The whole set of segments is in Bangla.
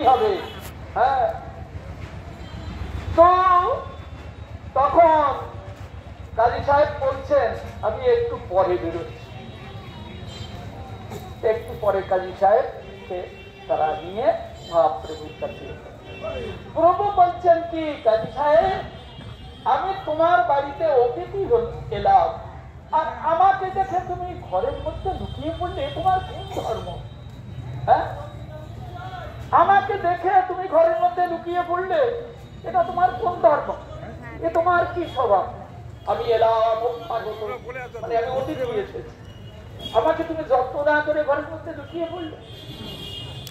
হবে। হ্যাঁ, তো তখন কাজী সাহেব বলছেন আমি একটু পরে বেরোচ্ছি। একটু পরে কাজী সাহেবকে তারা নিয়ে মহাপ্রভুর কাছে। প্রভু বলছেন কি, কাজী সাহেব আমি তোমার বাড়িতে অতিথি এলাম, আর আমাকে দেখে তুমি ঘরের মধ্যে লুকিয়ে পড়লে, তোমার কোন ধর্ম? হ্যাঁ, আমাকে দেখে তুমি ঘরের মধ্যে লুকিয়ে পড়লে, এটা তোমার কোন ধর্ম? এ তোমার কি স্বভাব? আমি এলাম, মানে আমি অতিথি এসেছি, আমাকে তুমি যত্ন না করে ঘরের মধ্যে লুকিয়ে পড়লে।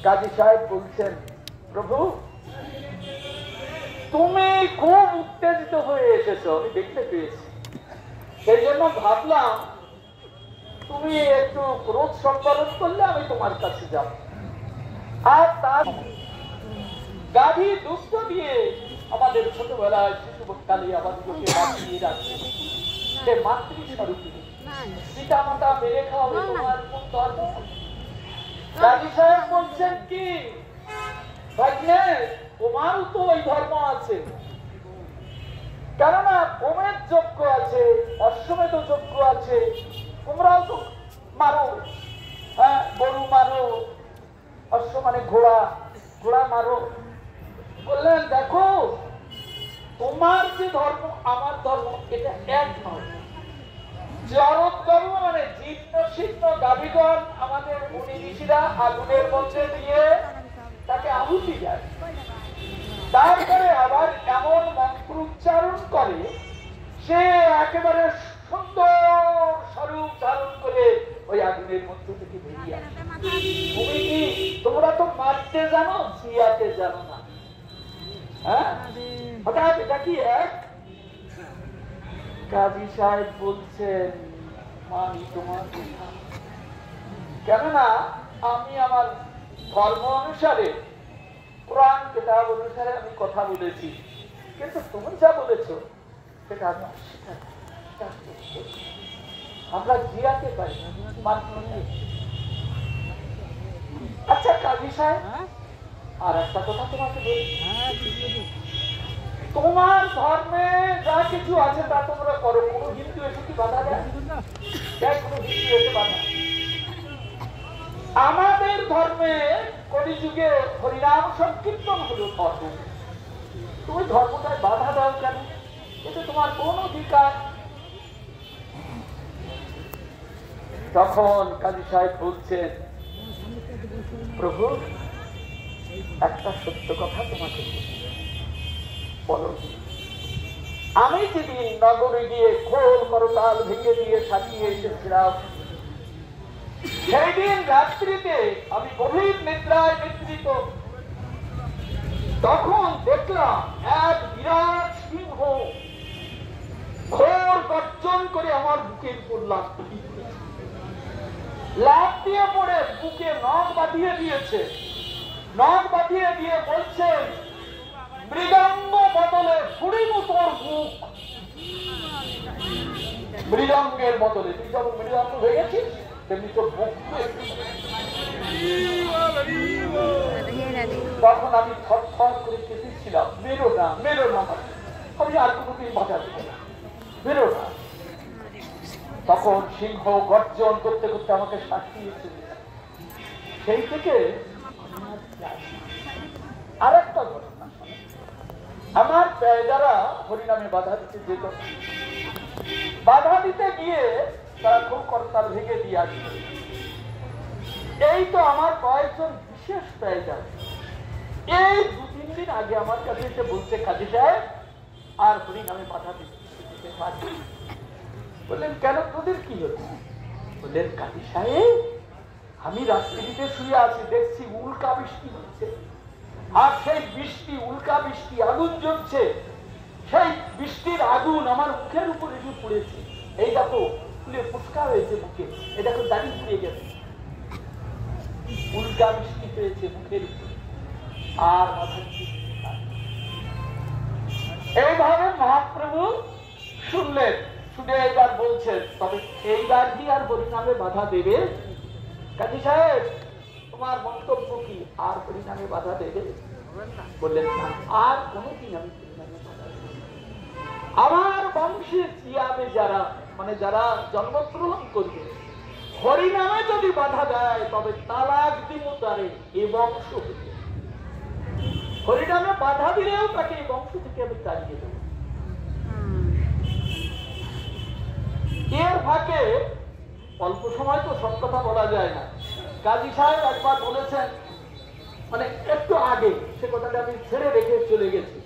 কাজী সাহেব বলছেন প্রভু তুমি খুব উত্তেজিত হয়ে এসেছো, আমি দেখতে পেয়েছি, সেই জন্য ভাবলাম তুমি একটু ক্রোধ সম্পাদন করলে আমি তোমার কাছে যাব। আর তার গাভী দুগ্ধ দিয়ে আমাদের ছোটবেলায় শিশুকালে আমাদেরকে বাঁচিয়ে রাখছে, সে মাতৃস্বরূপী পিতা মাতা মেরে খাওয়াবে, তোমার কোন ধর্ম? কাজী সাহেব বলছেন কি ভাগ্নে তোমারও তো ওই ধর্ম আছে, কেননা হোমের যজ্ঞ আছে, অশ্বমেধ যজ্ঞ আছে, তোমরাও তো মারো। হ্যাঁ, গরু মারো, অশ্ব মানে ঘোড়া, ঘোড়া মারো। বললেন দেখো তোমার যে ধর্ম আমার ধর্ম এটা এক নয়। জড় ধর্ম মানে জীর্ণ শীর্ণ গাভীগণ আমাদের মুনি ঋষিরা আগুনের মধ্যে দিয়ে তাকে আহুতি দেয়, তারপরে আবার এমন মন্ত্র উচ্চারণ করে সে একেবারে সুন্দর স্বরূপ ধারণ করে ওই আগুনের মধ্যে থেকে বেরিয়ে আসে। তুমি কি তোমরা তো মারতে জানো, জিয়াতে জানো না। হ্যাঁ, হঠাৎ এটা কি এক? কাজী সাহেব বলছেন মানি তোমার কথা, কেননা আমি আমার ধর্ম অনুসারে, কোরআন কিতাব অনুসারে আমি কথা বলেছি, কিন্তু তুমি যা বলেছো সেটা আমি অস্বীকার করি। আমরা জিয়াতে পারি না। আচ্ছা কাজী সাহেব আর একটা কথা তোমাকে বলি, তোমার ধর্মে যা কিছু আছে তা তোমরা করো, কোন হিন্দু এসে কি বাধা দেয়? কোন হিন্দু এসে বাধা? আমাদের ধর্মে কলিযুগে হরিনাম সংকীর্তন হলো ধর্ম, তুমি ধর্মটায় বাধা দাও কেন? এটা তোমার কোন অধিকার? তখন কাজী সাহেব বলছেন প্রভু একটা সত্য কথা তোমাকে বলো, আমি যেদিন নগরে গিয়ে খোল করতাল ভেঙে দিয়ে সাজিয়ে এসেছিলাম, সেই দিন রাত্রিতে আমি গভীর নিদ্রায় নিদ্রিত, তখন দেখলাম এক বিরাট সিংহ ঘোর গর্জন করে আমার বুকের উপর লাফ দিয়ে পড়ে বুকে নখ বাঁধিয়ে দিয়েছে। নখ বাঁধিয়ে দিয়ে বলছে মৃদঙ্গ বদলে ছুড়িব তোর মুখ। মৃদঙ্গের বদলে তুই যখন মৃদঙ্গ হয়ে গেছিস তেমনি তোর মুখ। তখন আমি থরথর করে কেঁদেছিলাম, মেরো না মেরো না, আমি আর কোনোদিন বাধা দেব না, মেরো না। তখন সিংহ গর্জন করতে করতে আমাকে শাস্তি দিয়েছে। সেই থেকে আর একটা ঘটনা, আমার যারা হরিনামে বাধা দিতে যেত, বাধা দিতে গিয়ে তারা খুব করতাল ভেঙে দিয়ে আসবে। এই তো আমার কয়েকজন বিশেষ প্রায়জার এই 2-3 দিন আগে আমার কাছে এসে বলছে কাজী সাহেব আর হরিনামে বাধা দিতে পারছি। বললেন কেন, তোদের কি হচ্ছে? বললেন কাজী সাহেব আমি রাত্রিতে শুয়ে আছি, দেখছি উল্কা বৃষ্টি হচ্ছে, আর সেই বৃষ্টি উল্কা বৃষ্টি আগুন জ্বলছে, সেই বৃষ্টির আগুন আমার মুখের উপর এসে পড়েছে, এই দেখো ফুলে ফুসকা হয়েছে মুখে, এই দেখো দাড়ি ফুলে গেছে, উল্কা বৃষ্টি হয়েছে মুখের উপর আর মাথার। এইভাবে মহাপ্রভু শুনলেন, শুনে এইবার বলছেন তবে এইবার কি আর হরিনামে বাধা দেবে? কাজী সাহেব তোমার মন্তব্য কি? আর হরিনামে বাধা দেবে? বললেন না, আর কোনোদিন আমি হরিনামে বাধা দেব না। আমার বংশে জিয়াবে যারা, মানে যারা জন্মগ্রহণ করবে, হরিনামে যদি বাধা দেয় তবে তালাক দিব তারে এ বংশ হইতে। হরিনামে বাধা দিলেও তাকে এই বংশ থেকে আমি তাড়িয়ে দেব। এর ফাঁকে অল্প সময় তো সব কথা বলা যায় না। কাজী সাহেব একবার বলেছেন, মানে একটু আগে, সে কথাটা আমি ছেড়ে রেখে চলে গেছি।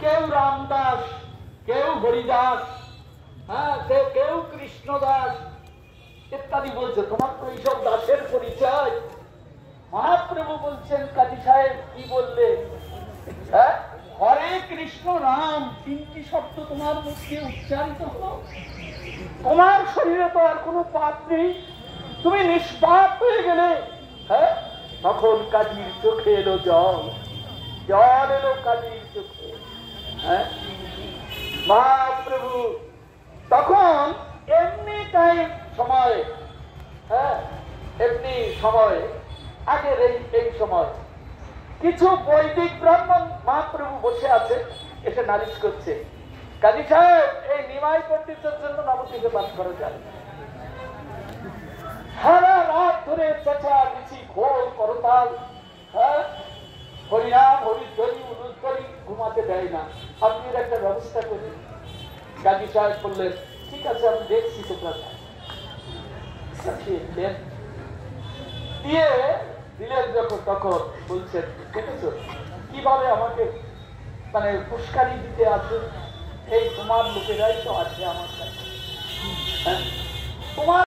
কেউ রামদাস, কেউ হরিদাস, হ্যাঁ, কেউ কৃষ্ণদাস ইত্যাদি বলছে। তোমার তো এইসব দাসের পরিচয়। মহাপ্রভু বলছেন, কাজী সাহেব কি বললে? হ্যাঁ, হরে কৃষ্ণ রাম তিনটি শব্দ তোমার মুখে উচ্চারিত হলো, তোমার শরীরে তো আর কোনো পাপ নেই, তুমি নিষ্পাপ হয়ে গেলে। হ্যাঁ, তখন কাজীর চোখে এলো জল, জল এলো কাজীর চোখে। হ্যাঁ, মহাপ্রভু তখন এমনি টাইম সময়, হ্যাঁ এমনি সময়, আগের এই সময় কিছু বৈদিক ব্রাহ্মণ মহাপ্রভু বসে আছে, এসে নালিশ করছে, কাজী সাহেব এই নিমাই পণ্ডিতের জন্য নবদ্বীপে বাস করা যায়। সারা রাত ধরে চেঁচা মিছি ঘোর করতাল, হ্যাঁ হরিনাম হরিধ্বনি অনুধ্বনি, ঘুমাতে দেয় না, আপনি এর একটা ব্যবস্থা করুন। কাজী সাহেব বললেন, ঠিক আছে আমি দেখছি। তোমরা দিয়ে দিলেন যখন, তখন বলছেন, দেখেছো কিভাবে আমাকে মানে পুষ্কারি দিতে আছে, এই তোমার লোকেরাই তো আছে আমার কাছে। হ্যাঁ, তোমার